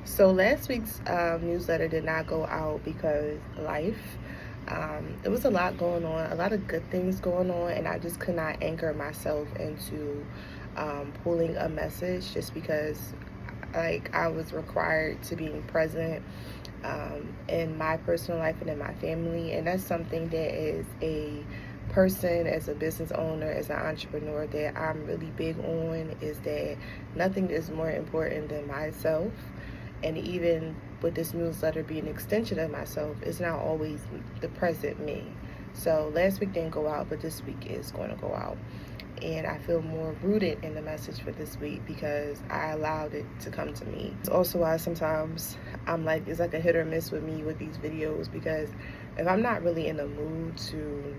So last week's newsletter did not go out because life. There was a lot going on, a lot of good things going on, and I just could not anchor myself into pulling a message just because, like, I was required to being present in my personal life and in my family, and that's something that is a person, as a business owner, as an entrepreneur, that I'm really big on, is that nothing is more important than myself. And even with this newsletter being an extension of myself, it's not always the present me. So last week didn't go out, but this week is going to go out. And I feel more rooted in the message for this week because I allowed it to come to me. It's also why sometimes it's like a hit or miss with me with these videos, because if I'm not really in the mood to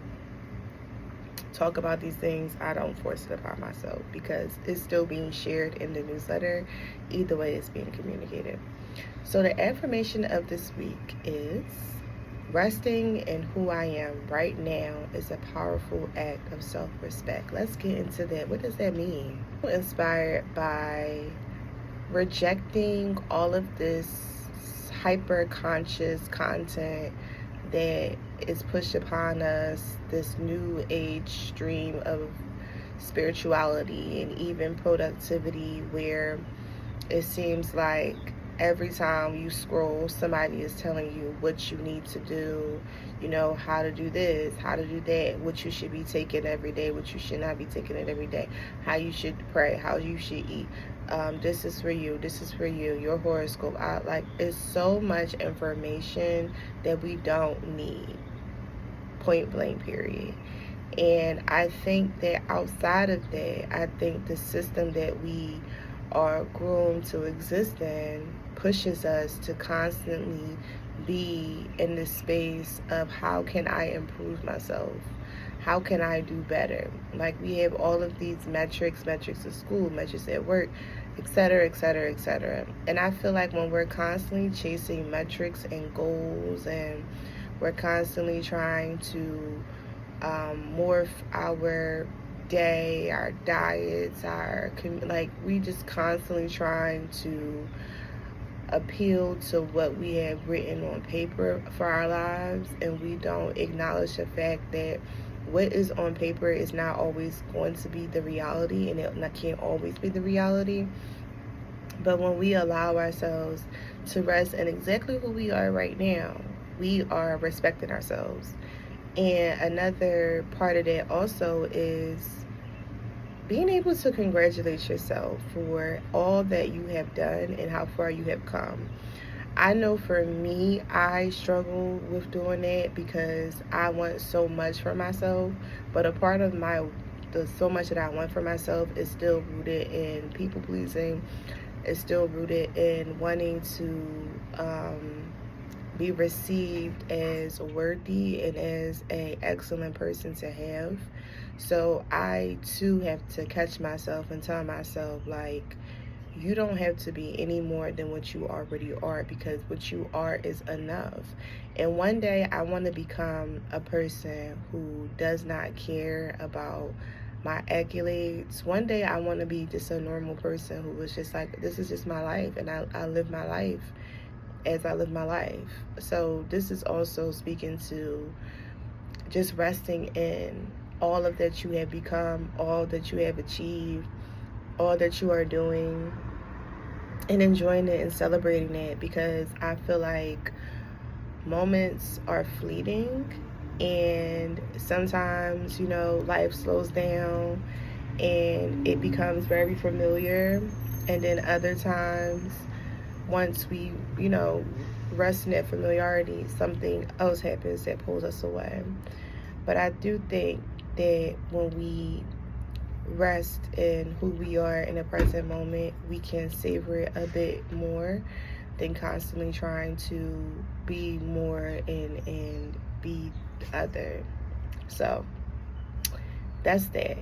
talk about these things, I don't force it upon myself because it's still being shared in the newsletter. Either way, it's being communicated. So the affirmation of this week is: resting in who I am right now is a powerful act of self-respect. Let's get into that. What does that mean? I'm inspired by rejecting all of this hyper conscious content that is pushed upon us, this new age stream of spirituality and even productivity, where it seems like every time you scroll, somebody is telling you what you need to do, how to do this, how to do that, what you should be taking every day, what you should not be taking it every day, how you should pray, how you should eat. This is for you, this is for you, your horoscope. It's so much information that we don't need, point blank, period. And I think that outside of that, I think the system that we are groomed to exist in pushes us to constantly be in this space of, how can I improve myself? How can I do better? Like, we have all of these metrics at school, metrics at work, etc., etc., etc. And I feel like when we're constantly chasing metrics and goals, and we're constantly trying to morph our day, our diets, we just constantly trying to appeal to what we have written on paper for our lives, and we don't acknowledge the fact that what is on paper is not always going to be the reality, and it can't always be the reality. But when we allow ourselves to rest in exactly who we are right now, we are respecting ourselves. And another part of that also is being able to congratulate yourself for all that you have done and how far you have come. I know for me, I struggle with doing that because I want so much for myself, but a part of the so much that I want for myself is still rooted in people pleasing. It's still rooted in wanting to be received as worthy and as an excellent person to have. So I too have to catch myself and tell myself, like, you don't have to be any more than what you already are, because what you are is enough. And one day I want to become a person who does not care about my accolades. One day I want to be just a normal person who was just like, this is just my life, and I live my life as I live my life. So this is also speaking to just resting in all of that you have become, all that you have achieved, all that you are doing, and enjoying it and celebrating it, because I feel like moments are fleeting, and sometimes, life slows down and it becomes very familiar, and then other times, once we, rest in that familiarity, something else happens that pulls us away. But I do think that when we rest in who we are in the present moment, we can savor it a bit more than constantly trying to be more and be other. So that's that.